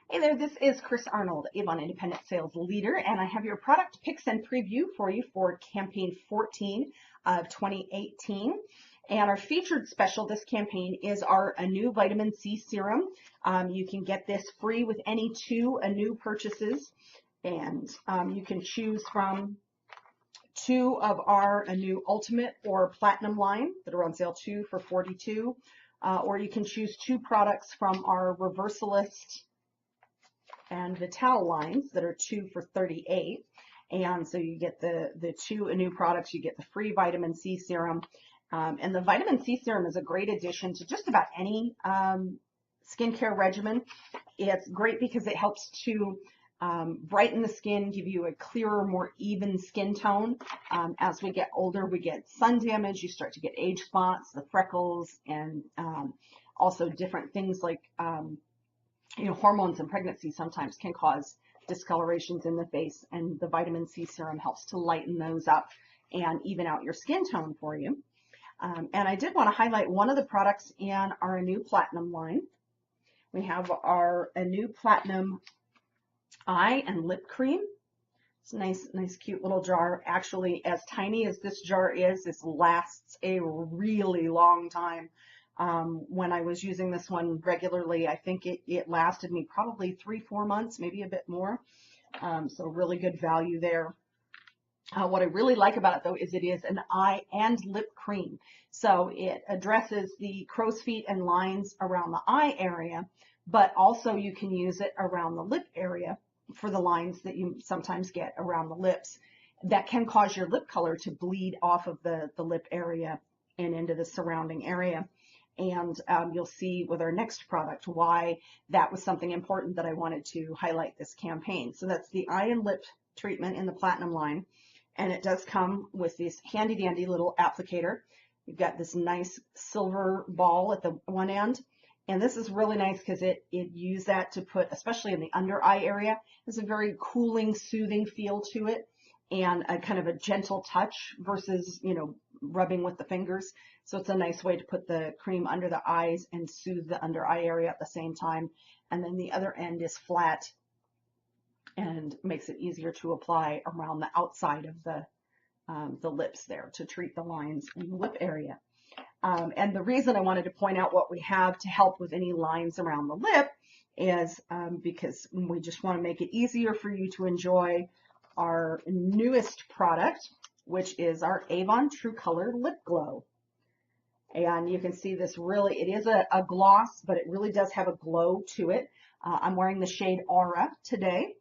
Hey there, this is Chris Arnold, Avon Independent Sales Leader, and I have your product picks and preview for you for campaign 14 of 2018. And our featured special this campaign is our Anew Vitamin C Serum. You can get this free with any 2 Anew purchases, and you can choose from 2 of our Anew Ultimate or Platinum line that are on sale, 2 for $42, or you can choose 2 products from our Reversalist and Vital lines that are 2 for $38. And so you get the 2 Anew products, you get the free vitamin C serum. And the vitamin C serum is a great addition to just about any skincare regimen. It's great because it helps to brighten the skin, give you a clearer, more even skin tone. As we get older, we get sun damage, you start to get age spots, the freckles, and also different things like hormones in pregnancy sometimes can cause discolorations in the face, and the vitamin C serum helps to lighten those up and even out your skin tone for you. And I did want to highlight one of the products in our Anew Platinum line. We have our Anew Platinum Eye and Lip Cream. It's a nice, cute little jar. Actually, as tiny as this jar is, this lasts a really long time. When I was using this one regularly, I think it lasted me probably 3-4 months, maybe a bit more. So really good value there. What I really like about it, though, is it is an eye and lip cream. So it addresses the crow's feet and lines around the eye area, but also you can use it around the lip area for the lines that you sometimes get around the lips. That can cause your lip color to bleed off of the lip area and into the surrounding area. And you'll see with our next product why that was something important that I wanted to highlight this campaign. So that's the eye and lip treatment in the Platinum line. And it does come with this handy dandy little applicator. You've got this nice silver ball at the one end. And this is really nice because it used that to put, especially in the under eye area, there's a very cooling, soothing feel to it, and a kind of a gentle touch versus, rubbing with the fingers. So it's a nice way to put the cream under the eyes and soothe the under eye area at the same time. And then the other end is flat and makes it easier to apply around the outside of the lips there to treat the lines in the lip area. And the reason I wanted to point out what we have to help with any lines around the lip is because we just want to make it easier for you to enjoy our newest product, which is our Avon True Color Lip Glow. And you can see this really, it is a gloss, but it really does have a glow to it. I'm wearing the shade Aura today.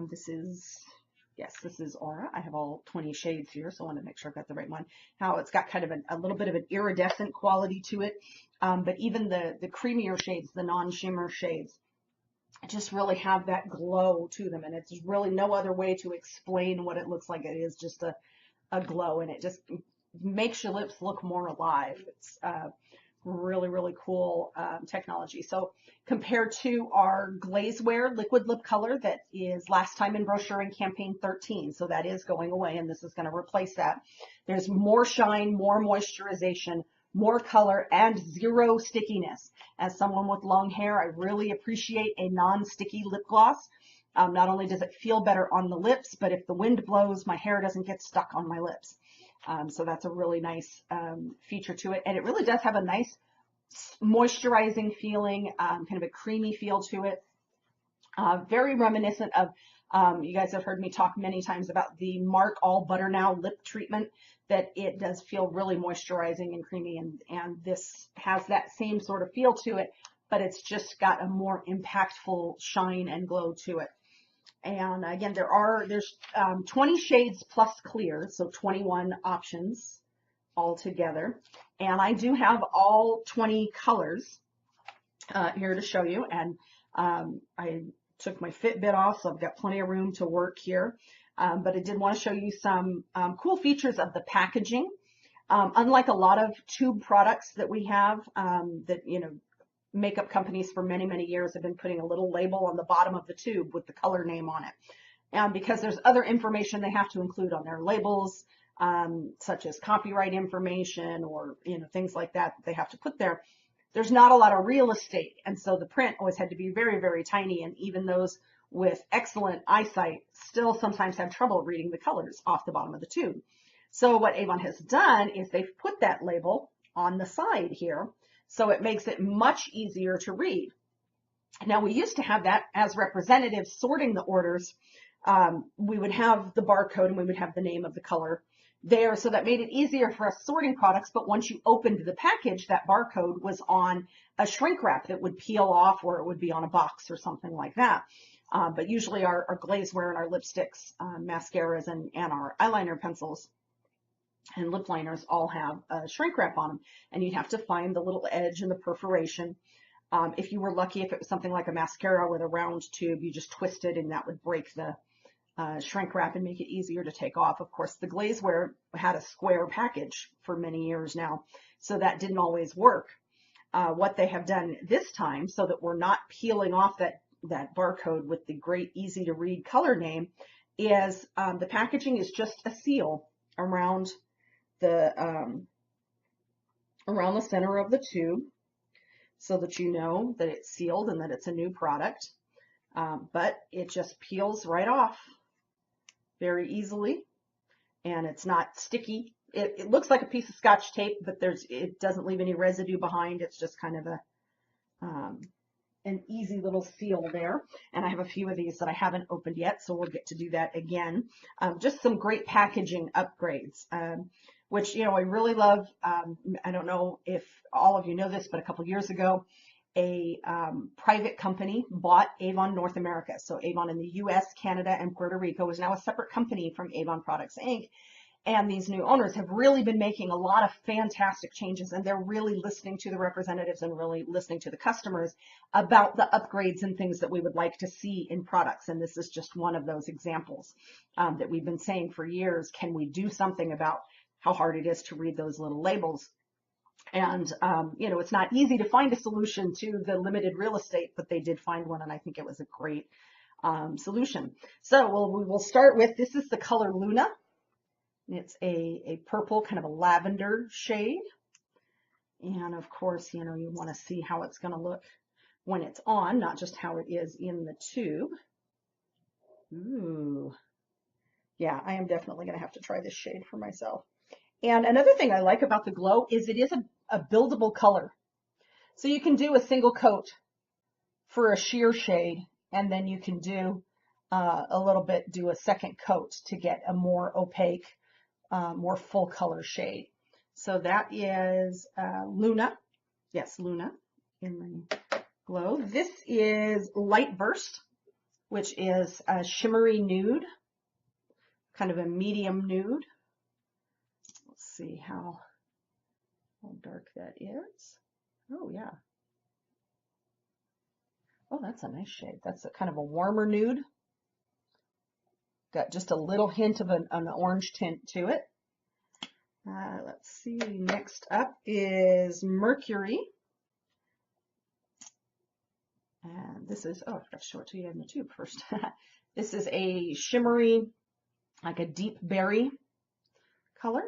This is Aura. I have all 20 shades here, so I want to make sure I've got the right one. Now it's got kind of a little bit of an iridescent quality to it, but even the creamier shades, the non-shimmer shades, just really have that glow to them, and it's really no other way to explain what it looks like. It is just a glow, and it just makes your lips look more alive. It's really, really cool technology. So compared to our Glazeware liquid lip color that is last time in brochure in campaign 13, so that is going away, and this is going to replace that. There's more shine, more moisturization, more color, and 0 stickiness. As someone with long hair, I really appreciate a non-sticky lip gloss. Not only does it feel better on the lips, but if the wind blows, my hair doesn't get stuck on my lips. So that's a really nice feature to it. And it really does have a nice moisturizing feeling, kind of a creamy feel to it. Very reminiscent of, you guys have heard me talk many times about the Mark All Butter Now lip treatment, that it does feel really moisturizing and creamy. And this has that same sort of feel to it, but it's just got a more impactful shine and glow to it. And again, there's 20 shades plus clear, so 21 options altogether. And I do have all 20 colors here to show you. And I took my Fitbit off, so I've got plenty of room to work here. But I did want to show you some cool features of the packaging. Unlike a lot of tube products that we have that, makeup companies for many, many years have been putting a little label on the bottom of the tube with the color name on it. And because there's other information they have to include on their labels, such as copyright information or things like that they have to put there. there's not a lot of real estate. And so the print always had to be very, very tiny. And even those with excellent eyesight still sometimes have trouble reading the colors off the bottom of the tube. So what Avon has done is they've put that label on the side here, so it makes it much easier to read. Now, we used to have that as representatives sorting the orders. We would have the barcode and we would have the name of the color there, so that made it easier for us sorting products. But once you opened the package, that barcode was on a shrink wrap that would peel off, or it would be on a box or something like that. But usually our glazeware and our lipsticks, mascaras, and our eyeliner pencils and lip liners all have a shrink wrap on them, and you'd have to find the little edge and the perforation. If you were lucky, if it was something like a mascara with a round tube, you just twist it and that would break the shrink wrap and make it easier to take off. Of course, the glazeware had a square package for many years now, so that didn't always work. What they have done this time, so that we're not peeling off that barcode with the great easy to read color name, is the packaging is just a seal around the center of the tube, so that you know that it's sealed and that it's a new product. But it just peels right off very easily, and it's not sticky. It looks like a piece of Scotch tape, but it doesn't leave any residue behind. It's just kind of an easy little seal there. And I have a few of these that I haven't opened yet, so we'll get to do that again. Just some great packaging upgrades, which, I really love. I don't know if all of you know this, but a couple years ago, a private company bought Avon North America. So Avon in the US, Canada, and Puerto Rico is now a separate company from Avon Products, Inc. And these new owners have really been making a lot of fantastic changes, and they're really listening to the representatives and really listening to the customers about the upgrades and things that we would like to see in products. And this is just one of those examples that we've been saying for years. Can we do something about how hard it is to read those little labels? And, it's not easy to find a solution to the limited real estate, but they did find one, and I think it was a great solution. So we will start with, this is the color Luna. It's a purple, kind of a lavender shade. And of course, you want to see how it's going to look when it's on, not just how it is in the tube. Ooh. Yeah, I am definitely going to have to try this shade for myself. And another thing I like about the glow is it is a buildable color. So you can do a single coat for a sheer shade, and then you can do do a second coat to get a more opaque, more full color shade. So that is Luna. Yes, Luna in the glow. This is Light Burst, which is a shimmery nude, kind of a medium nude. Let's see how dark that is. Oh, yeah. Oh, that's a nice shade. That's a kind of a warmer nude. Got just a little hint of an orange tint to it. Let's see. Next up is Mercury. And this is, oh, I forgot to show it to you in the tube first. This is a shimmery, like a deep berry color.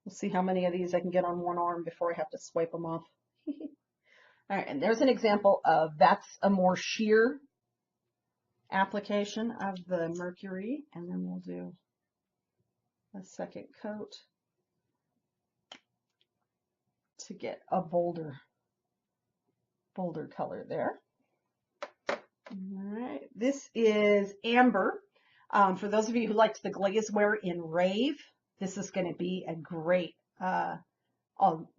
We'll see how many of these I can get on one arm before I have to swipe them off. All right, and there's an example of, that's a more sheer application of the Mercury, and then we'll do a second coat to get a bolder color there. All right, this is Amber. For those of you who liked the glazeware in Rave, this is going to be a great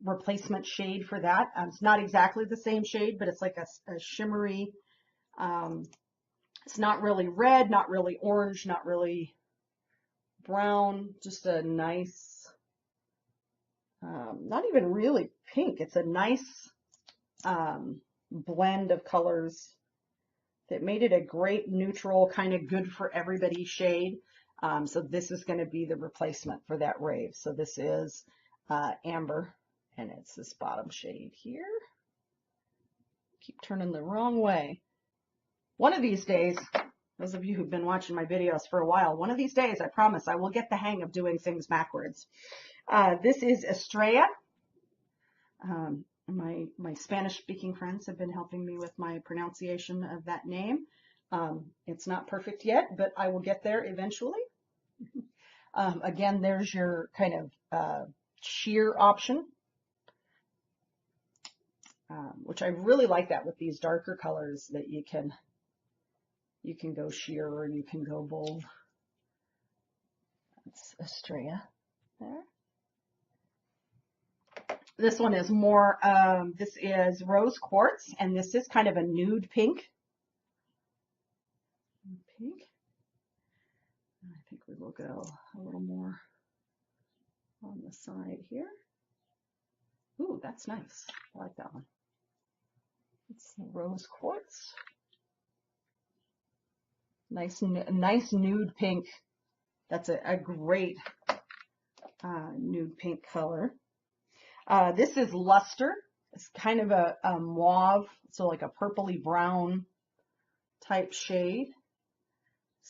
replacement shade for that. It's not exactly the same shade, but it's like a shimmery, it's not really red, not really orange, not really brown, just a nice, not even really pink. It's a nice blend of colors that made it a great neutral, kind of good for everybody shade. So this is going to be the replacement for that Rave. So this is Amber, and it's this bottom shade here. Keep turning the wrong way. One of these days, Those of you who've been watching my videos for a while, one of these days, I promise, I will get the hang of doing things backwards. This is Estrella. My Spanish-speaking friends have been helping me with my pronunciation of that name. It's not perfect yet, but I will get there eventually. Again, there's your kind of sheer option, which I really like that with these darker colors, that you can go sheer or you can go bold. That's Estrella there. This one is more, this is rose quartz, and this is kind of a nude pink. I think we will go a little more on the side here. Ooh, that's nice. I like that one. It's rose quartz. Nice nude pink. That's a great nude pink color. This is luster. It's kind of a mauve, so like a purpley brown type shade.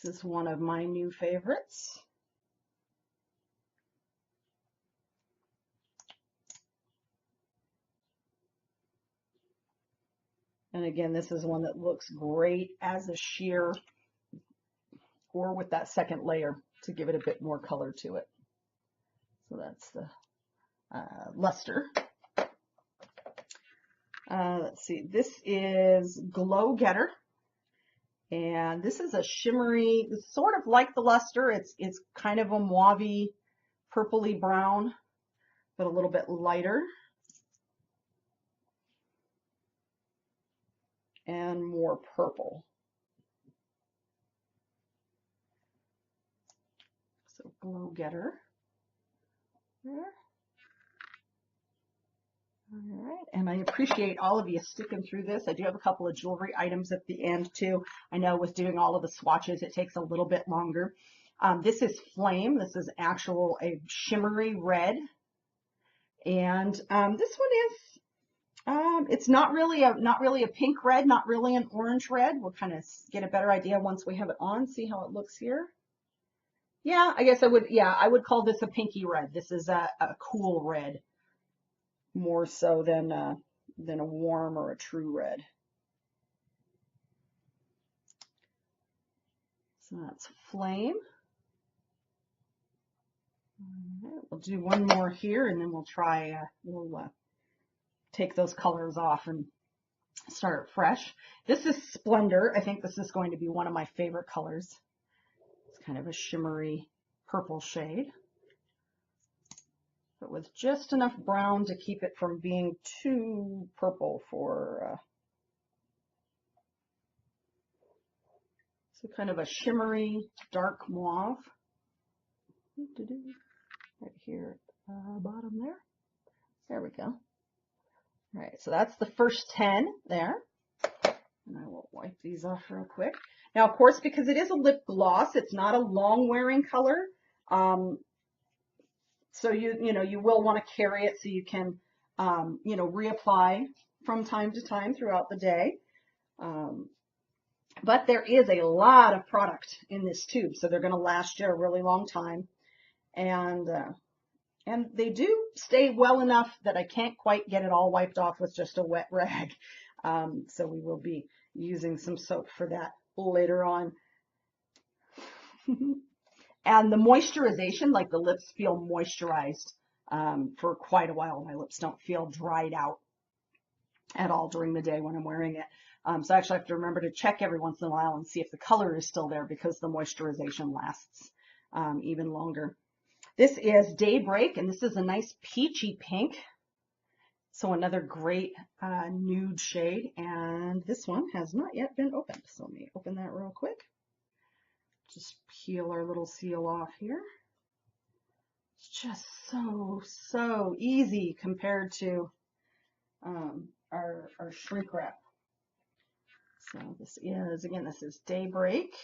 This is one of my new favorites. And again, this is one that looks great as a sheer or with that second layer to give it a bit more color to it. So that's the luster. Let's see, this is Glow Getter. And this is a shimmery, sort of like the luster. It's kind of a mauve-y, purpley brown, but a little bit lighter. And more purple. So Glow Getter there. All right, and I appreciate all of you sticking through this. I do have a couple of jewelry items at the end too. I know with doing all of the swatches, it takes a little bit longer. This is Flame. This is a shimmery red. And this one is, it's not really a pink red, not really an orange red. We'll kind of get a better idea once we have it on, see how it looks here. Yeah, I guess I would call this a pinky red. This is a cool red, more so than a warm or a true red. So that's Flame. All right, we'll do one more here, and then we'll try, we'll take those colors off and start fresh. This is Splendor. I think this is going to be one of my favorite colors. It's kind of a shimmery purple shade, but with just enough brown to keep it from being too purple for, so kind of a shimmery dark mauve. Right here at the bottom there. There we go. All right, so that's the first 10 there. And I will wipe these off real quick. Now, of course, because it is a lip gloss, it's not a long wearing color. So you will want to carry it so you can, reapply from time to time throughout the day. But there is a lot of product in this tube, so they're going to last you a really long time. And they do stay well enough that I can't quite get it all wiped off with just a wet rag. So we will be using some soap for that later on. And the moisturization, like the lips feel moisturized for quite a while. My lips don't feel dried out at all during the day when I'm wearing it. So I actually have to remember to check every once in a while and see if the color is still there, because the moisturization lasts even longer. This is Daybreak, and this is a nice peachy pink. So another great nude shade, and this one has not yet been opened. So let me open that real quick. Just peel our little seal off here. It's just so easy compared to our shrink wrap. So this is Daybreak.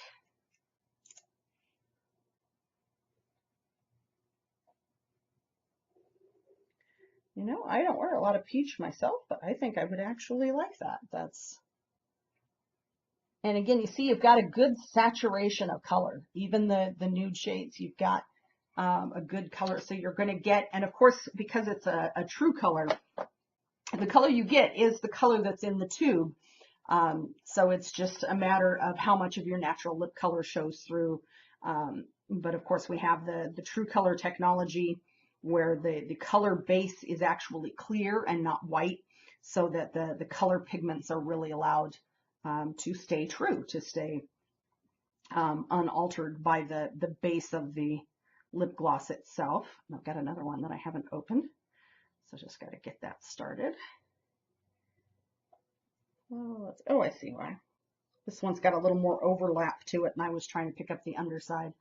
You know, I don't wear a lot of peach myself, but I think I would actually like that. And again, you see you've got a good saturation of color. Even the nude shades, you've got a good color. So you're going to get, and of course, because it's a true color, the color you get is the color that's in the tube. So it's just a matter of how much of your natural lip color shows through. But of course, we have the true color technology where the color base is actually clear and not white, so that the color pigments are really allowed to stay true, to stay unaltered by the base of the lip gloss itself. And I've got another one that I haven't opened, so just got to get that started. Oh, I see why. This one's got a little more overlap to it, and I was trying to pick up the underside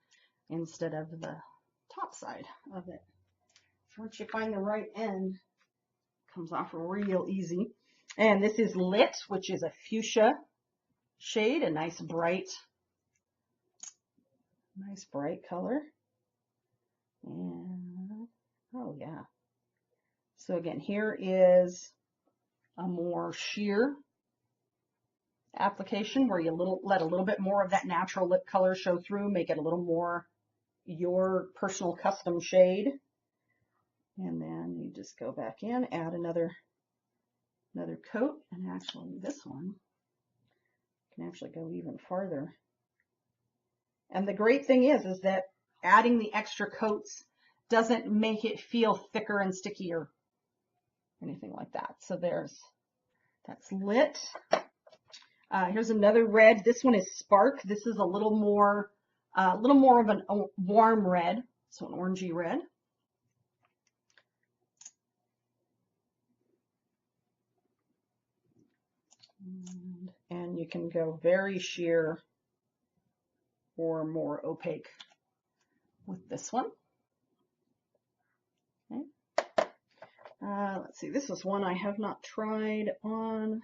instead of the top side of it. Once you find the right end, it comes off real easy. And this is Lit, which is a fuchsia shade, a nice bright color. And oh yeah. So again, here is a more sheer application where you let a little bit more of that natural lip color show through, make it a little more your personal custom shade. And then you just go back in, add another coat, and actually this one can actually go even farther. And the great thing is that adding the extra coats doesn't make it feel thicker and stickier, anything like that. So that's Lit. Here's another red. This one is Spark. This is a little more of a warm red, so an orangey red. And you can go very sheer or more opaque with this one. Okay. Let's see, this is one I have not tried on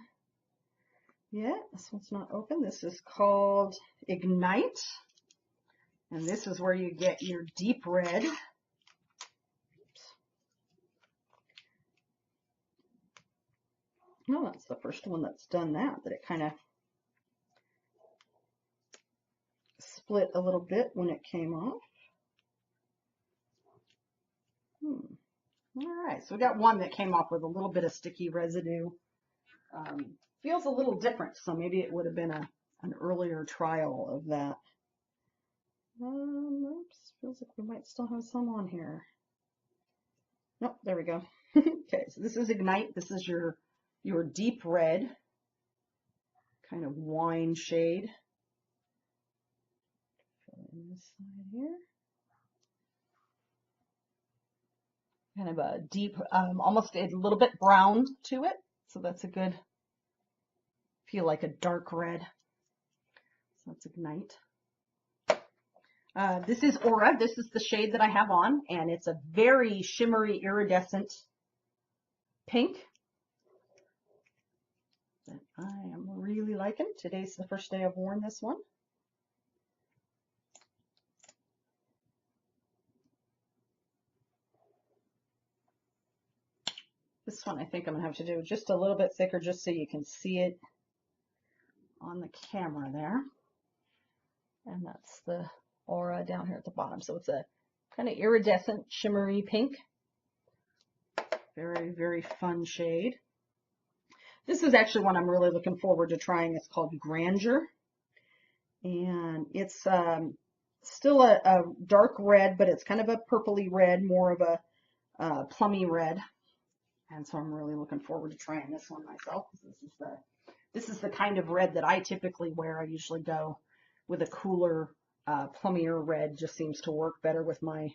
yet. This one's not open. This is called Ignite. And this is where you get your deep red. Oops. Oh, that's the first one that's done that it kind of split a little bit when it came off. All right, so we got one that came off with a little bit of sticky residue. Feels a little different, so maybe it would have been an earlier trial of that. Oops, feels like we might still have some on here. Nope, there we go. Okay, so this is Ignite. This is your deep red, kind of wine shade. On this side here. Kind of a deep, almost a little bit brown to it. So that's a good, feel like a dark red. So that's Ignite. This is Aura. This is the shade that I have on, and it's a very shimmery, iridescent pink that I am really liking. Today's the first day I've worn this one. This one I think I'm going to have to do just a little bit thicker just so you can see it on the camera there. And that's the Aura down here at the bottom. So it's a kind of iridescent, shimmery pink. Very, very fun shade. This is actually one I'm really looking forward to trying. It's called Grandeur. And it's still a dark red, but it's kind of a purpley red, more of a plummy red. And so I'm really looking forward to trying this one myself. This is the kind of red that I typically wear. I usually go with a cooler, plummier red. Just seems to work better with my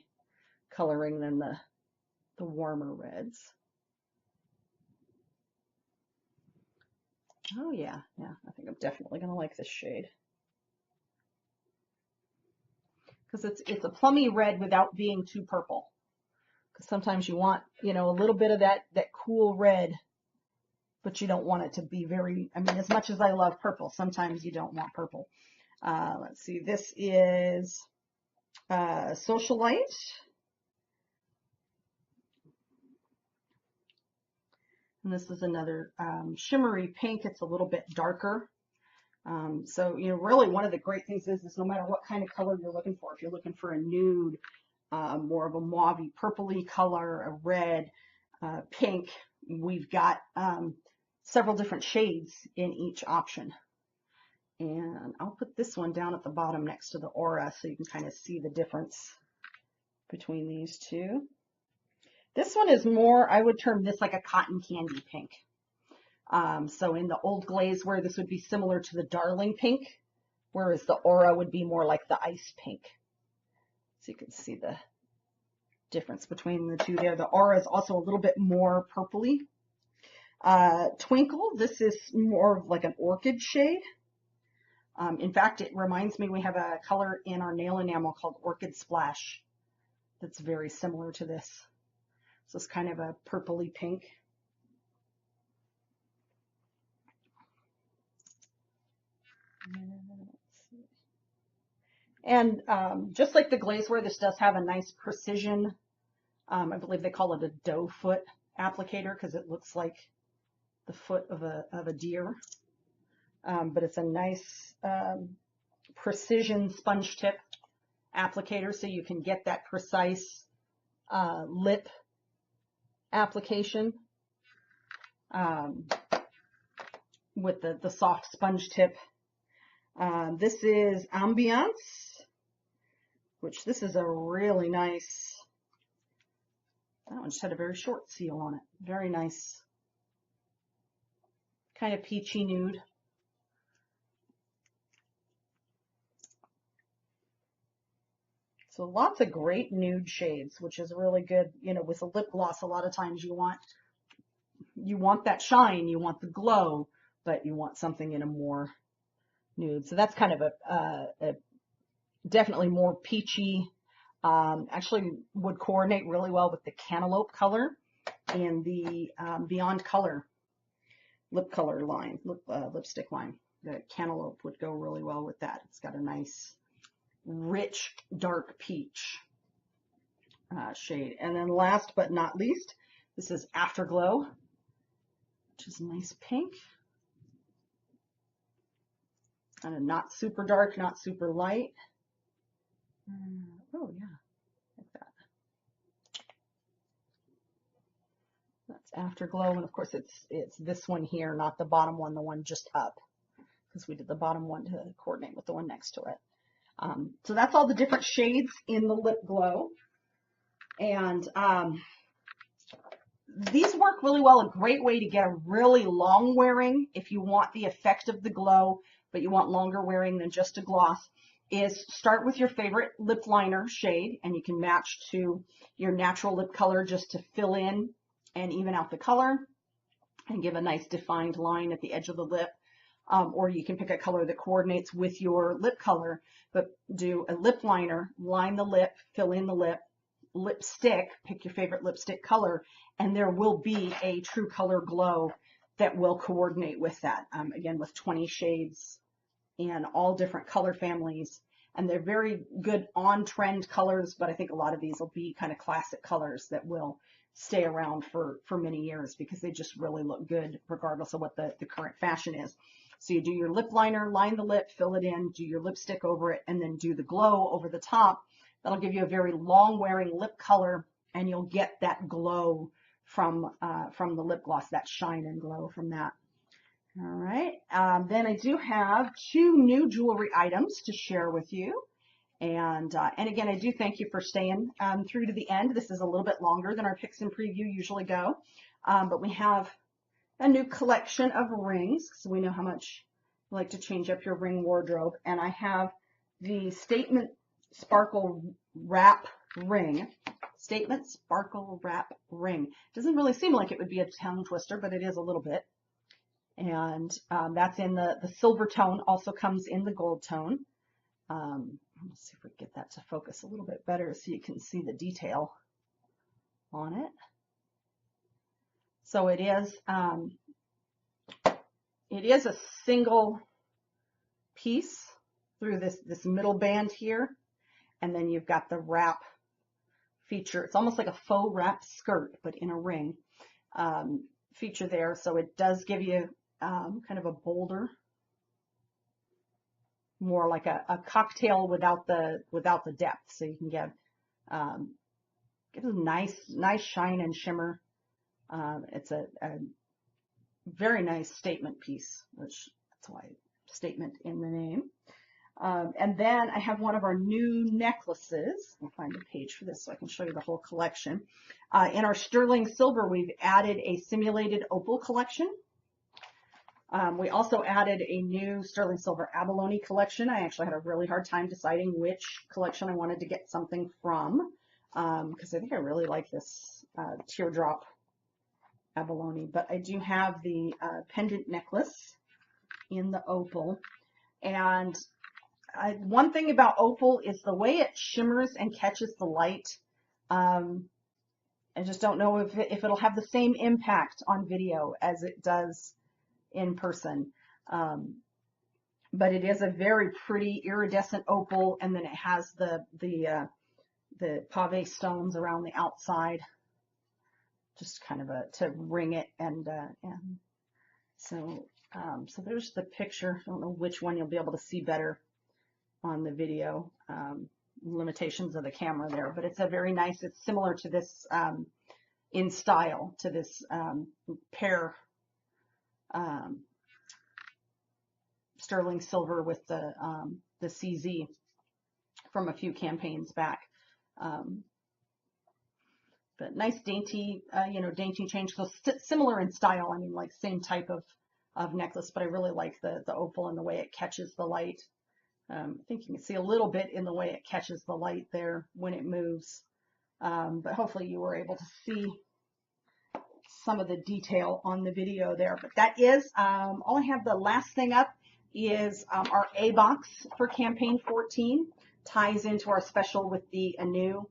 coloring than the warmer reds. Oh yeah, I think I'm definitely gonna like this shade. Because it's a plummy red without being too purple. Because sometimes you want, a little bit of that cool red, but you don't want it to be very, as much as I love purple, sometimes you don't want purple. Let's see, this is Socialite. And this is another shimmery pink. It's a little bit darker So, really one of the great things is no matter what kind of color you're looking for, if you're looking for a nude, more of a mauvey, purpley color, a red, pink, we've got several different shades in each option. And I'll put this one down at the bottom next to the Aura so you can kind of see the difference between these two. This one is more, I would term this like a cotton candy pink. So in the old glaze-ware, this would be similar to the Darling pink, whereas the Aura would be more like the ice pink. So you can see the difference between the two there. The Aura is also a little bit more purpley. Twinkle, this is more of like an orchid shade. In fact, it reminds me we have a color in our nail enamel called Orchid Splash that's very similar to this. So it's kind of a purpley pink. And just like the glazeware, this does have a nice precision, I believe they call it a doe foot applicator because it looks like the foot of a deer. But it's a nice precision sponge tip applicator, so you can get that precise lip application with the soft sponge tip. This is Ambiance, which this is a really nice, that one just had a very short seal on it. Very nice, kind of peachy nude. So lots of great nude shades, which is really good. With a lip gloss, a lot of times you want that shine, you want the glow, but you want something in a more nude. So that's kind of a definitely more peachy. Actually would coordinate really well with the Cantaloupe color and the Beyond Color lip color line, lipstick line. The Cantaloupe would go really well with that. It's got a nice rich dark peach shade. And then last but not least, this is Afterglow, which is a nice pink. Kind of not super dark, not super light. Oh yeah, like that. That's Afterglow, and of course it's this one here, not the bottom one, the one just up, because we did the bottom one to coordinate with the one next to it. So that's all the different shades in the lip glow. And these work really well. A great way to get a really long wearing, if you want the effect of the glow, but you want longer wearing than just a gloss, is start with your favorite lip liner shade, and you can match to your natural lip color just to fill in and even out the color and give a nice defined line at the edge of the lip. Or you can pick a color that coordinates with your lip color, but do a lip liner, line the lip, fill in the lip, lipstick, pick your favorite lipstick color, and there will be a true color glow that will coordinate with that. Again, with 20 shades and all different color families. And they're very good on-trend colors, but I think a lot of these will be kind of classic colors that will stay around for many years because they just really look good regardless of what the current fashion is. So you do your lip liner, line the lip, fill it in, do your lipstick over it, and then do the glow over the top. That'll give you a very long wearing lip color, and you'll get that glow from the lip gloss, that shine and glow from that. All right, then I do have 2 new jewelry items to share with you. And again, I do thank you for staying through to the end. This is a little bit longer than our picks and preview usually go, but we have a new collection of rings, so we know how much you like to change up your ring wardrobe. And I have the Statement Sparkle Wrap Ring. Statement Sparkle Wrap Ring. Doesn't really seem like it would be a tongue twister, but it is a little bit. And that's in the silver tone, also comes in the gold tone. Let's see if we can get that to focus a little bit better so you can see the detail on it. So it is a single piece through this middle band here, and then you've got the wrap feature. It's almost like a faux wrap skirt, but in a ring feature there. So it does give you kind of a bolder more like a cocktail without the depth. So you can get a nice shine and shimmer. It's a very nice statement piece, which that's why statement in the name. And then I have one of our new necklaces. I'll find a page for this so I can show you the whole collection. In our sterling silver, we've added a simulated opal collection. We also added a new sterling silver abalone collection. I actually had a really hard time deciding which collection I wanted to get something from, because I think I really like this teardrop abalone. But I do have the pendant necklace in the opal. And one thing about opal is the way it shimmers and catches the light. I just don't know if it'll have the same impact on video as it does in person. But it is a very pretty iridescent opal, and then it has the pave stones around the outside, just kind of to ring it. And so there's the picture. I don't know which one you'll be able to see better on the video, limitations of the camera there, but it's a very nice, it's similar to this in style to this pear sterling silver with the CZ from a few campaigns back. But nice dainty, dainty change. So similar in style. I mean, like same type of necklace, but I really like the opal and the way it catches the light. I think you can see a little bit in the way it catches the light there when it moves. But hopefully you were able to see some of the detail on the video there. But that is all I have. The last thing up is our A box for campaign 14. Ties into our special with the Anew.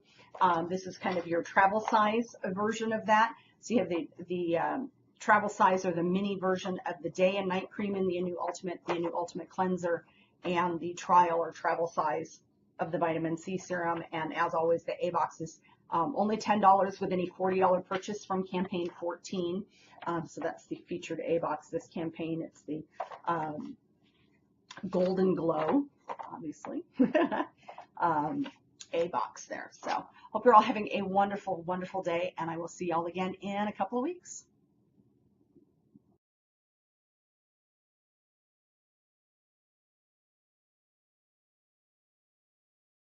This is kind of your travel size version of that. So you have the travel size or the mini version of the day and night cream in the Anew Ultimate Cleanser, and the trial or travel size of the vitamin C serum. And as always, the A box is only $10 with any $40 purchase from campaign 14. So that's the featured A box this campaign. It's the Golden Glow, obviously, A box there. So hope you're all having a wonderful, wonderful day, and I will see y'all again in a couple of weeks.